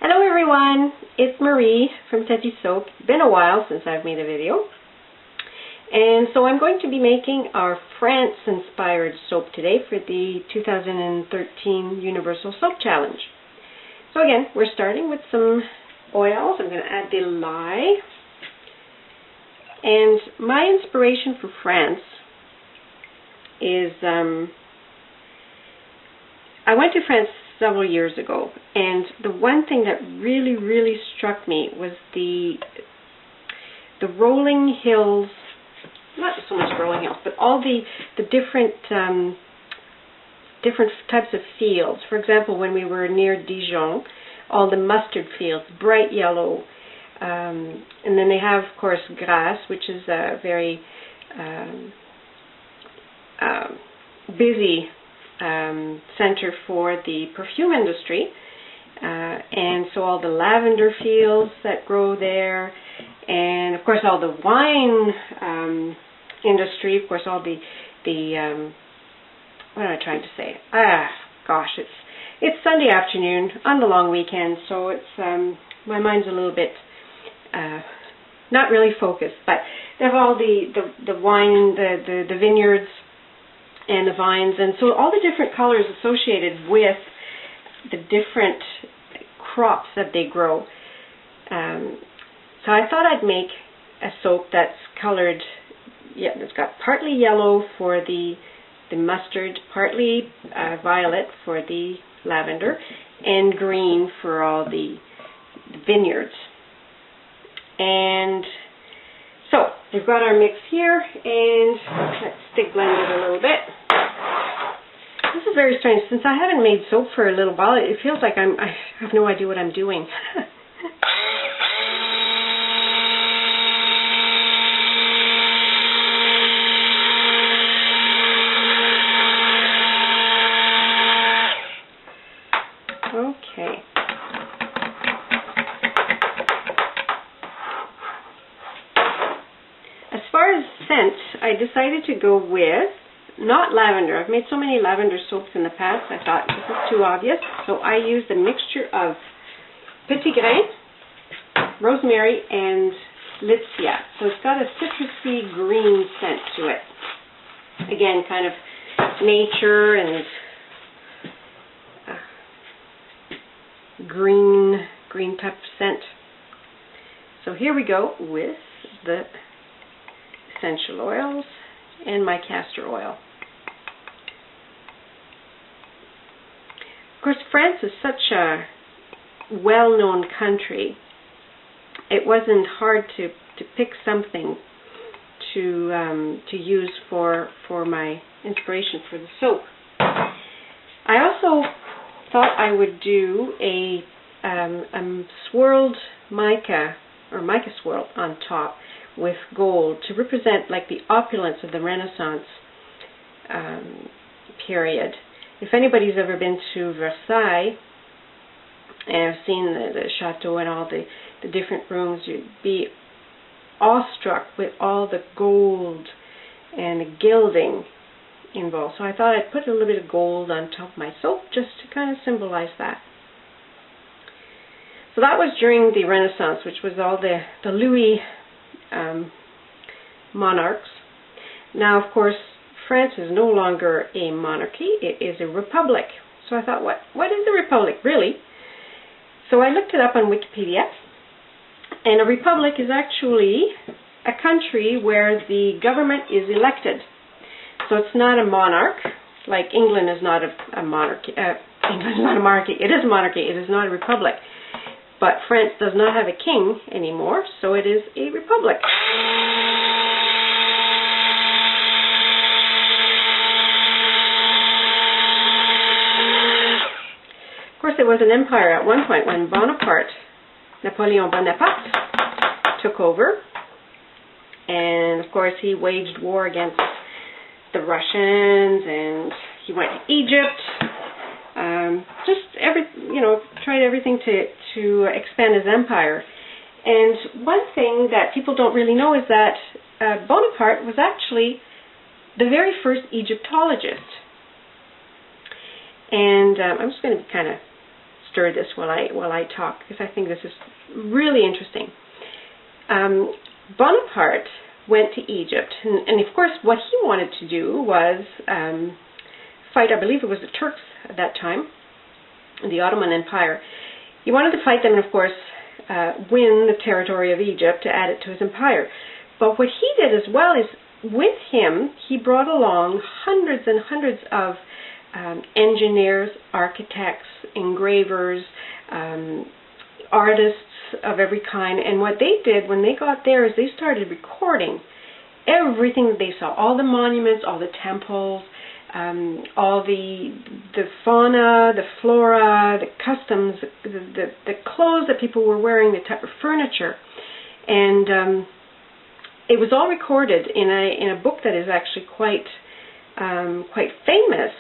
Hello everyone, it's Marie from tatisoap. It's been a while since I've made a video. And so I'm going to be making our France-inspired soap today for the 2013 Universal Soap Challenge. So again, we're starting with some oils. I'm going to add the lye. And my inspiration for France is, I went to France several years ago, and the one thing that really struck me was the rolling hills, not so much rolling hills, but all the different types of fields. For example, when we were near Dijon, all the mustard fields, bright yellow, and then they have, of course, Grasse, which is a very busy center for the perfume industry, and so all the lavender fields that grow there, and of course all the wine industry, of course all the what am I trying to say? Gosh, it's Sunday afternoon on the long weekend, so it's my mind's a little bit not really focused, but they have all the wine, the vineyards and the vines, and so all the different colors associated with the different crops that they grow. So I thought I'd make a soap that's colored, it's got partly yellow for the mustard, partly violet for the lavender, and green for all the vineyards. And so we've got our mix here, and let's stick blend it a little bit. This is very strange. Since I haven't made soap for a little while, it feels like I have no idea what I'm doing. Okay. As far as scent, I decided to go with not lavender. I've made so many lavender soaps in the past, I thought this is too obvious. So I used a mixture of petit grain, rosemary, and litsea. So it's got a citrusy green scent to it. Again, kind of nature and green type of scent. So here we go with the essential oils and my castor oil. Of course, France is such a well-known country. It wasn't hard to pick something to use for my inspiration for the soap. I also thought I would do a swirled mica, or mica swirl on top with gold to represent like the opulence of the Renaissance period. If anybody's ever been to Versaille and have seen the chateau and all the different rooms, you'd be awestruck with all the gold and the gilding involved. So I thought I'd put a little bit of gold on top of my soap just to kind of symbolize that. So that was during the Renaissance, which was all the Louis monarchs. Now, of course, France is no longer a monarchy, it is a republic. So I thought, what is a republic, really? So I looked it up on Wikipedia, and a republic is actually a country where the government is elected. So it's not a monarch, like England is not a monarchy. England is not a monarchy. It is a monarchy, it is not a republic. But France does not have a king anymore, so it is a republic. Of course, there was an empire at one point when Napoleon Bonaparte, took over. And, of course, he waged war against the Russians, and he went to Egypt. Tried everything to expand his empire. And one thing that people don't really know is that Bonaparte was actually the very first Egyptologist. And I'm just going to be kind of stir this while I talk, because I think this is really interesting. Bonaparte went to Egypt, and of course what he wanted to do was fight, I believe it was the Turks at that time, the Ottoman Empire. He wanted to fight them and of course win the territory of Egypt to add it to his empire. But what he did as well is, with him, he brought along hundreds and hundreds of engineers, architects, engravers, artists of every kind. And what they did when they got there is they started recording everything that they saw, all the monuments, all the temples, all the fauna, the flora, the customs, the clothes that people were wearing, the type of furniture. And it was all recorded in a book that is actually quite famous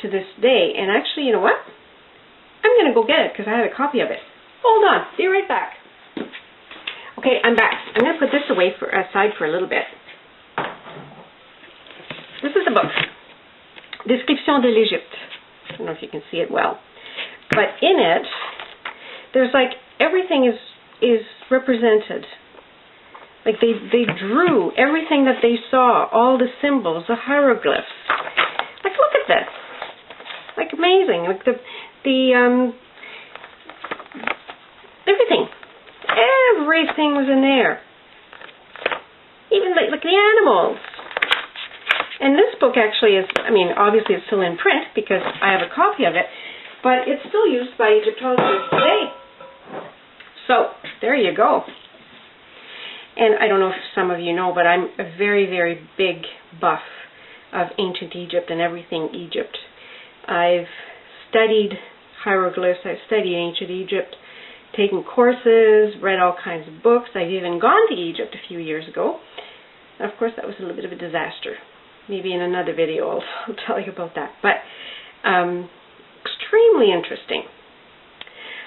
to this day. And actually, you know what? I'm going to go get it because I have a copy of it. Hold on. Be right back. Okay, I'm back. I'm going to put this aside for a little bit. This is the book. Description de l'Égypte. I don't know if you can see it well. But in it, there's like everything is represented. Like they drew everything that they saw, all the symbols, the hieroglyphs. Like, look at this. Like, amazing. Like everything. Everything was in there. Even like the animals. And this book actually is, I mean, obviously it's still in print because I have a copy of it, but it's still used by Egyptologists today. So, there you go. And I don't know if some of you know, but I'm a very, very big buff of ancient Egypt and everything Egypt. I've studied hieroglyphs, I've studied ancient Egypt, taken courses, read all kinds of books. I've even gone to Egypt a few years ago. And of course, that was a little bit of a disaster. Maybe in another video I'll tell you about that. But extremely interesting.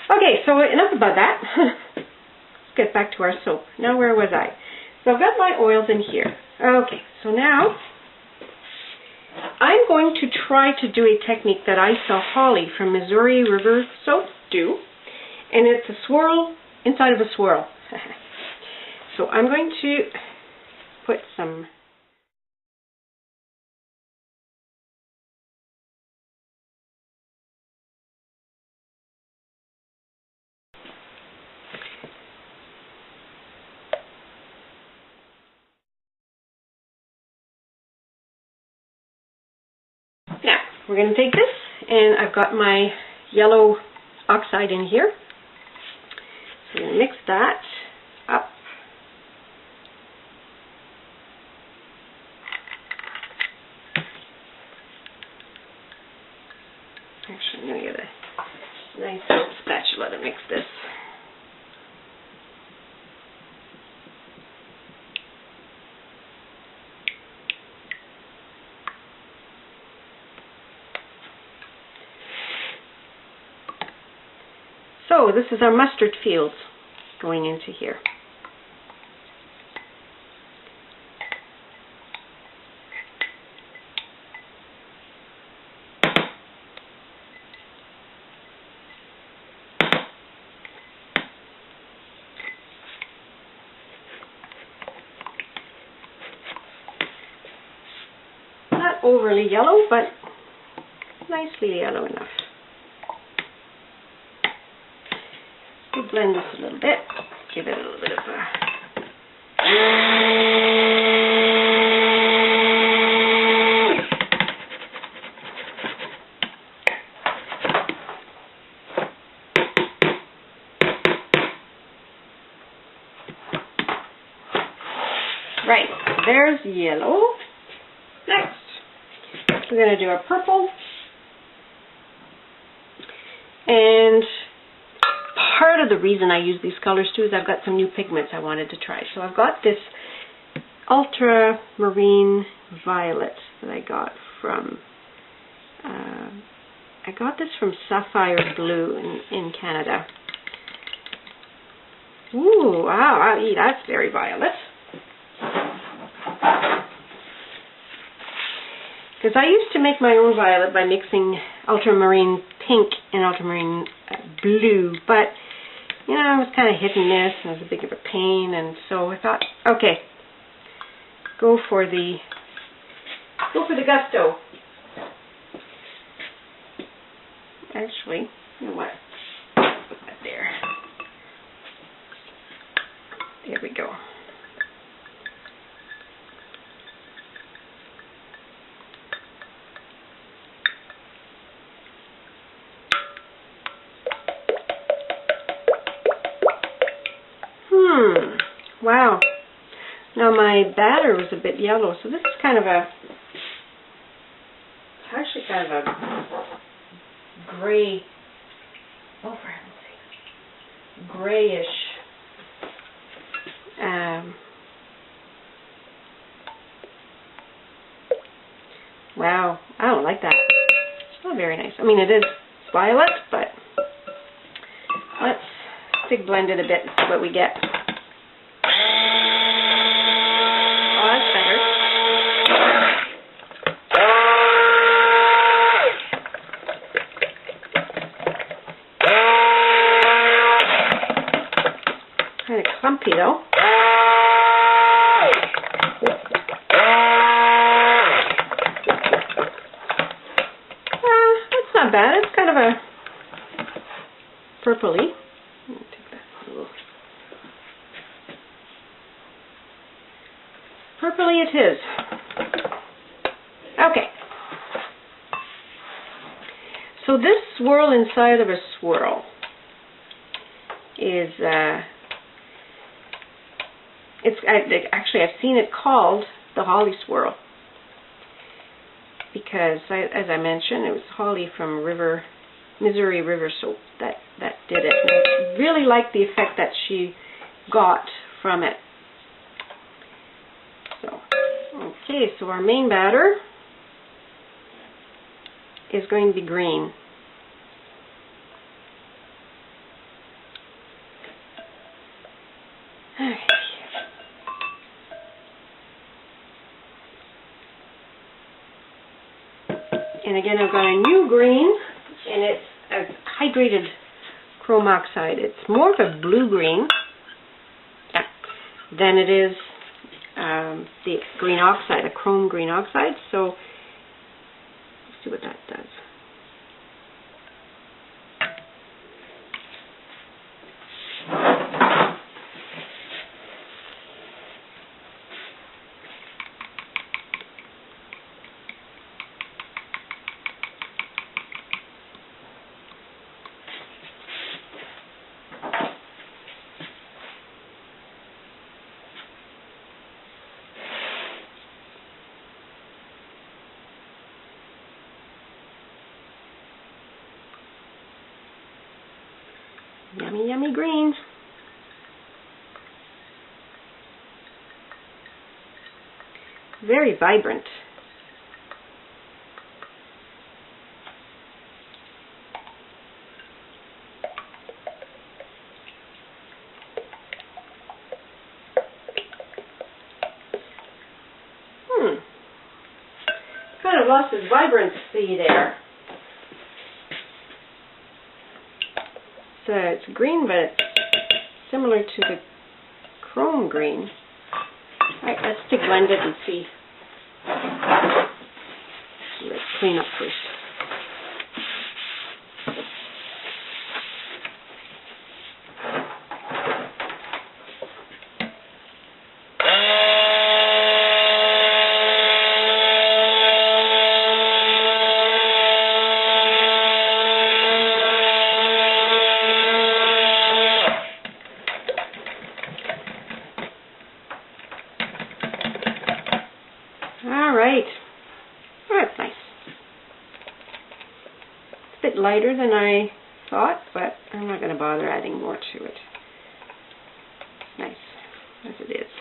Okay, so enough about that. Let's get back to our soap. Now, where was I? So I've got my oils in here. Okay, so now I'm going to try to do a technique that I saw Holly from Missouri River Soap do. And it's a swirl inside of a swirl. So I'm going to put some Now, we're going to take this, and I've got my yellow oxide in here. So I'm going to mix that up. Actually, I'm going to get a nice old spatula to mix this. So this is our mustard fields going into here. Not overly yellow, but nicely yellow enough. Blend this a little bit, give it a little bit of a... Right, there's yellow. Next, we're going to do a purple. And part of the reason I use these colors too is I've got some new pigments I wanted to try. So I've got this ultramarine violet that I got from Sapphire Blue in Canada. Ooh, wow, that's very violet. Because I used to make my own violet by mixing ultramarine pink and ultramarine blue, but you know, it was kind of hit and miss, and it was a bit of a pain, and so I thought, okay, go for the gusto. Actually, you know what? Put that there. There we go. Wow. Now my batter was a bit yellow, so this is kind of a, it's actually kind of a gray, oh for heaven's sake, grayish, wow, I don't like that. It's not very nice. I mean, it is violet, but let's stick blend it a bit and see what we get. Kind of clumpy though. That's not bad. It's kind of a purpley. Take that a little. Purpley it is. Okay. So this swirl inside of a swirl is actually I've seen it called the holly swirl because as I mentioned, it was holly from Missouri River soap that did it. And I really liked the effect that she got from it. So okay, so our main batter is going to be green. And again, I've got a new green, and it's a hydrated chrome oxide. It's more of a blue-green than it is the green oxide, a chrome green oxide. So let's see what that does. Yummy, yummy greens. Very vibrant. Kind of lost its vibrancy there. It's green, but it's similar to the chrome green. Alright, let's stick blend it and see. Let's clean up first. That's nice. It's a bit lighter than I thought, but I'm not going to bother adding more to it. It's nice as it is.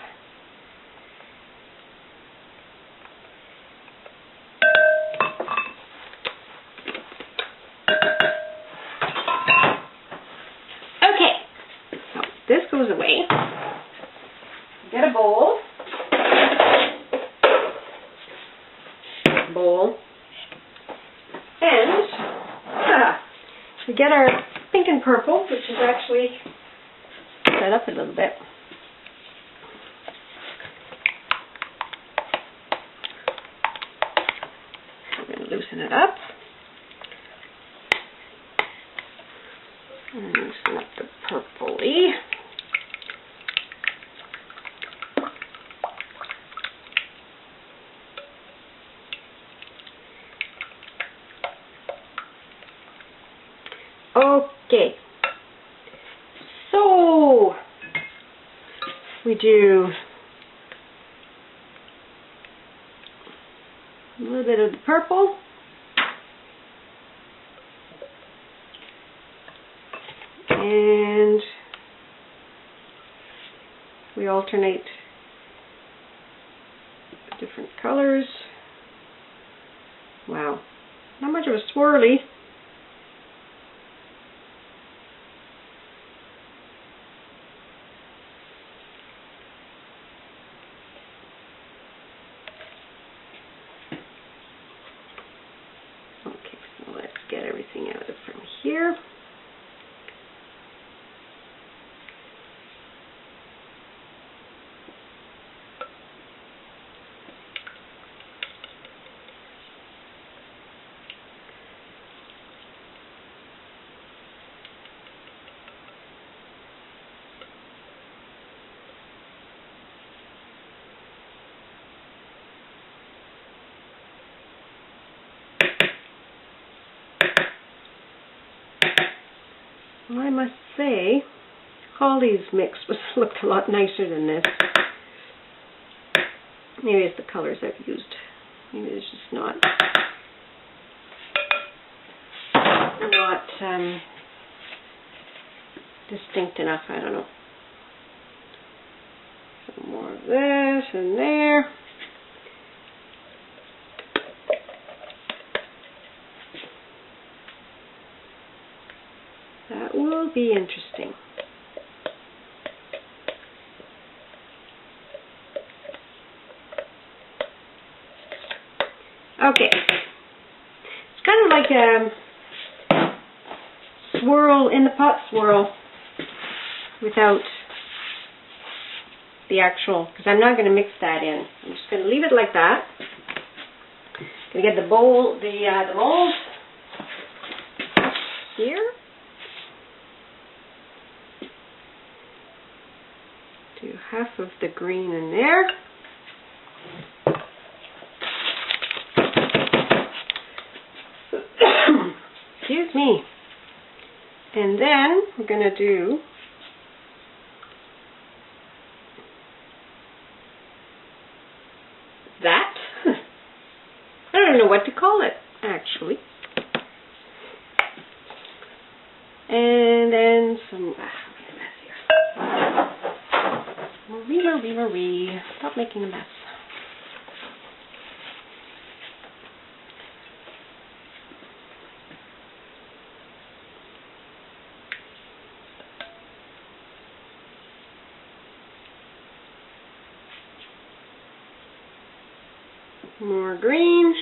Okay, so this goes away. Get a bowl. we get our pink and purple, which is actually set up a little bit. I'm going to loosen it up. And loosen up the purpley. Okay, so we do a little bit of the purple, and we alternate different colors. Wow, not much of a swirly. Get everything out of from here. I must say, Holly's mix looked a lot nicer than this. Maybe it's the colors I've used. Maybe it's just not distinct enough. I don't know. Some more of this in there. That will be interesting. Okay. It's kind of like a swirl in the pot swirl without the actual, because I'm not going to mix that in. I'm just going to leave it like that. Going to get the bowl, the mold here. Do half of the green in there. Excuse me. And then we're going to do that. I don't know what to call it, actually. And then some... Marie, stop making a mess. More green.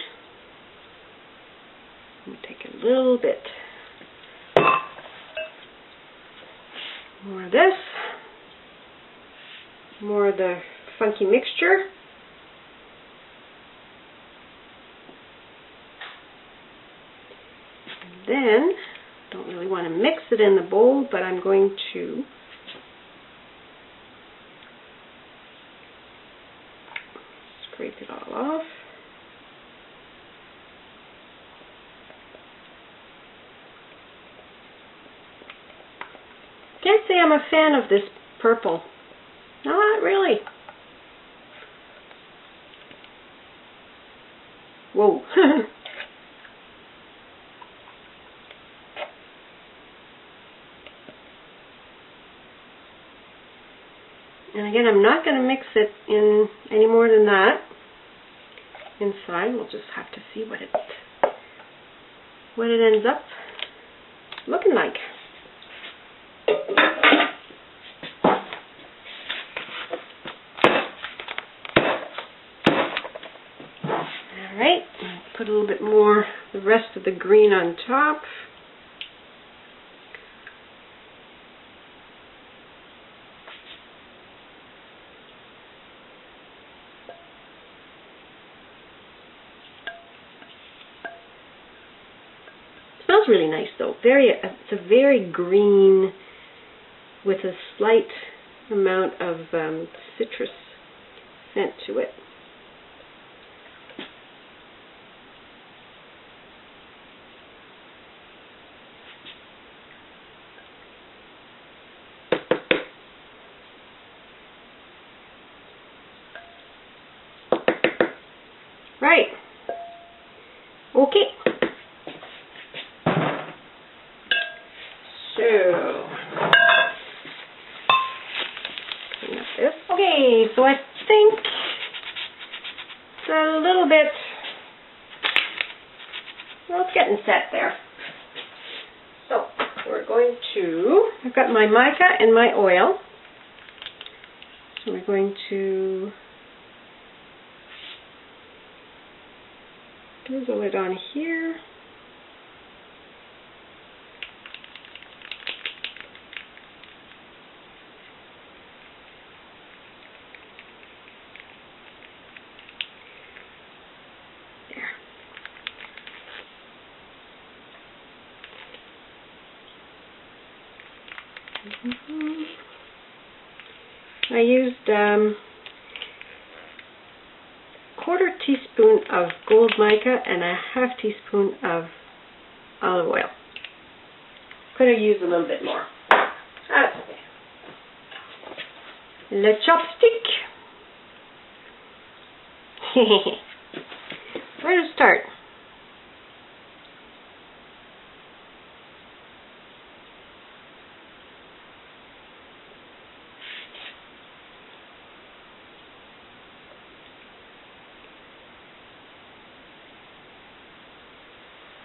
I'm going to take a little bit more of this. More of the funky mixture. And then, don't really want to mix it in the bowl, but I'm going to scrape it all off. Can't say I'm a fan of this purple. No, not really. Whoa. And again, I'm not going to mix it in any more than that inside. We'll just have to see what it ends up looking like. Alright, put a little bit more, the rest of the green on top. smells really nice though. It's a very green with a slight amount of citrus scent to it. Right. Okay. So, clean up this. Okay, so I think it's a little bit, well, it's getting set there. So, we're going to, I've got my mica and my oil. So we're going to drizzle it on here. There. I used quarter teaspoon of gold mica and a half teaspoon of olive oil. Could have used a little bit more. That's okay. Le chopstick. Where to start?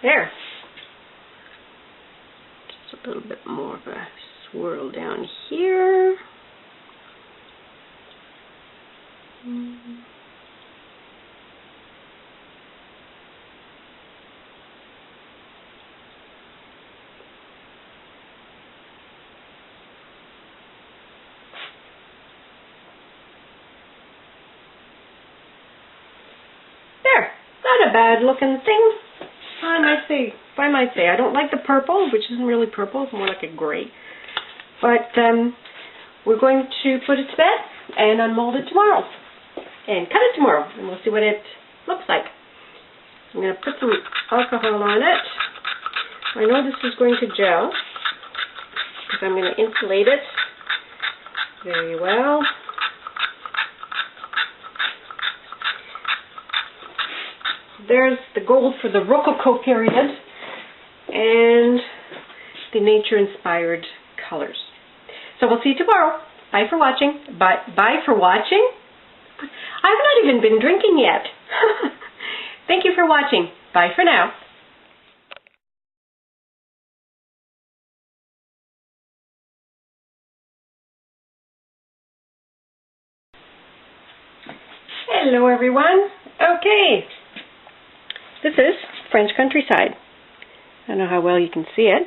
There. Just a little bit more of a swirl down here. There. Not a bad looking thing. I might say, I don't like the purple, which isn't really purple, it's more like a gray. But we're going to put it to bed and unmold it tomorrow. And cut it tomorrow, and we'll see what it looks like. I'm going to put some alcohol on it. I know this is going to gel, because I'm going to insulate it very well. There's the gold for the Rococo period and the nature-inspired colors. So we'll see you tomorrow. Bye for watching. Bye for watching? I've not even been drinking yet. Thank you for watching. Bye for now. Hello everyone. Okay. This is French countryside. I don't know how well you can see it.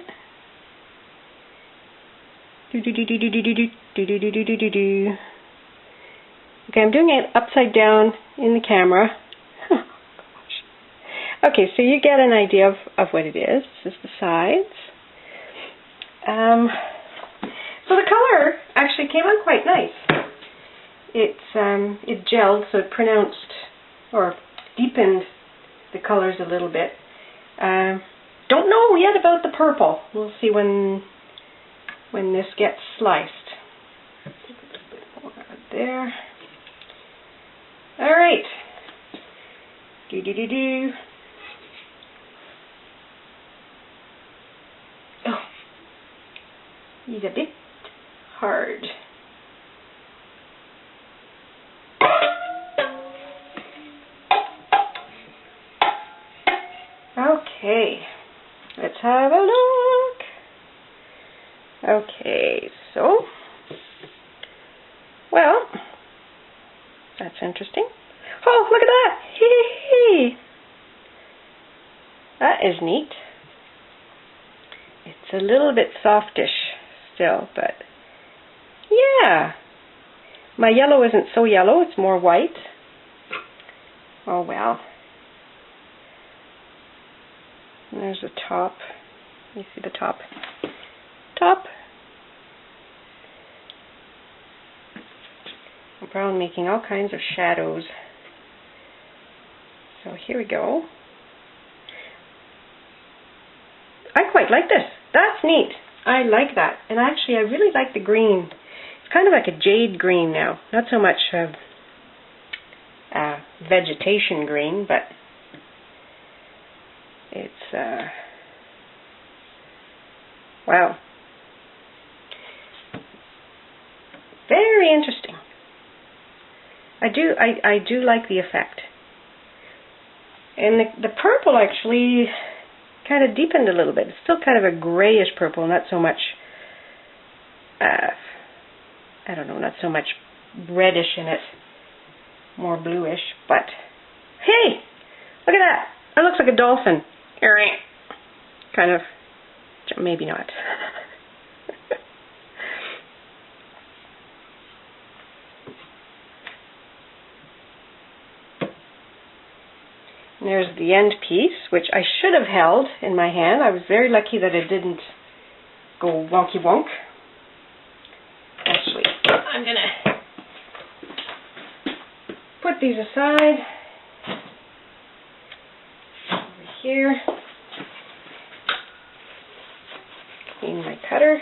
Okay, I'm doing it upside down in the camera. Okay, so you get an idea of what it is. This is the sides. So the color actually came out quite nice. It gelled, so it pronounced or deepened the colors a little bit. Don't know yet about the purple. We'll see when this gets sliced. There. All right. Oh, he's a bit hard. Okay, let's have a look. Okay, so, well, that's interesting. Oh, look at that! Hee. That is neat. It's a little bit softish still, but yeah. My yellow isn't so yellow, it's more white. Oh well. And there's the top. You see the top. Top. Brown making all kinds of shadows. So here we go. I quite like this. That's neat. I like that. And actually I really like the green. It's kind of like a jade green now. Not so much vegetation green, but it's wow. Very interesting. I do like the effect. And the purple actually kind of deepened a little bit. It's still kind of a grayish purple, not so much, I don't know, not so much reddish in it, more bluish, but hey, look at that. That looks like a dolphin. Kind of, maybe not. There's the end piece, which I should have held in my hand. I was very lucky that it didn't go wonky wonk. Actually, I'm going to put these aside over here. Clean my cutter.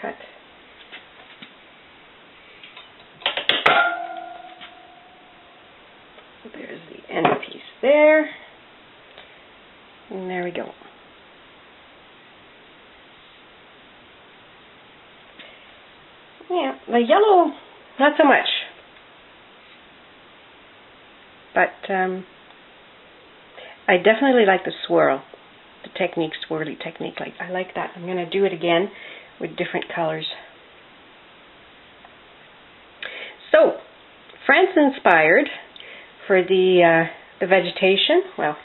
Cut. There's the end piece there. And there we go. Yeah, the yellow, not so much. But I definitely like the swirl, the technique, swirly technique. I like that. I'm going to do it again with different colors. So, France inspired for the vegetation. Well,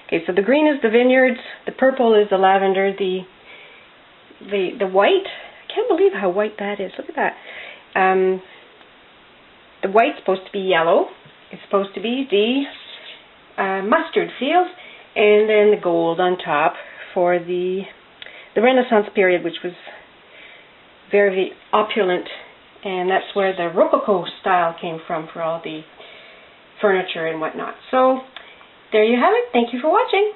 okay, so the green is the vineyards, the purple is the lavender, the white. I can't believe how white that is. Look at that. The white's supposed to be yellow. It's supposed to be the mustard field, and then the gold on top for the Renaissance period, which was very opulent, and that's where the Rococo style came from for all the furniture and whatnot. So there you have it. Thank you for watching.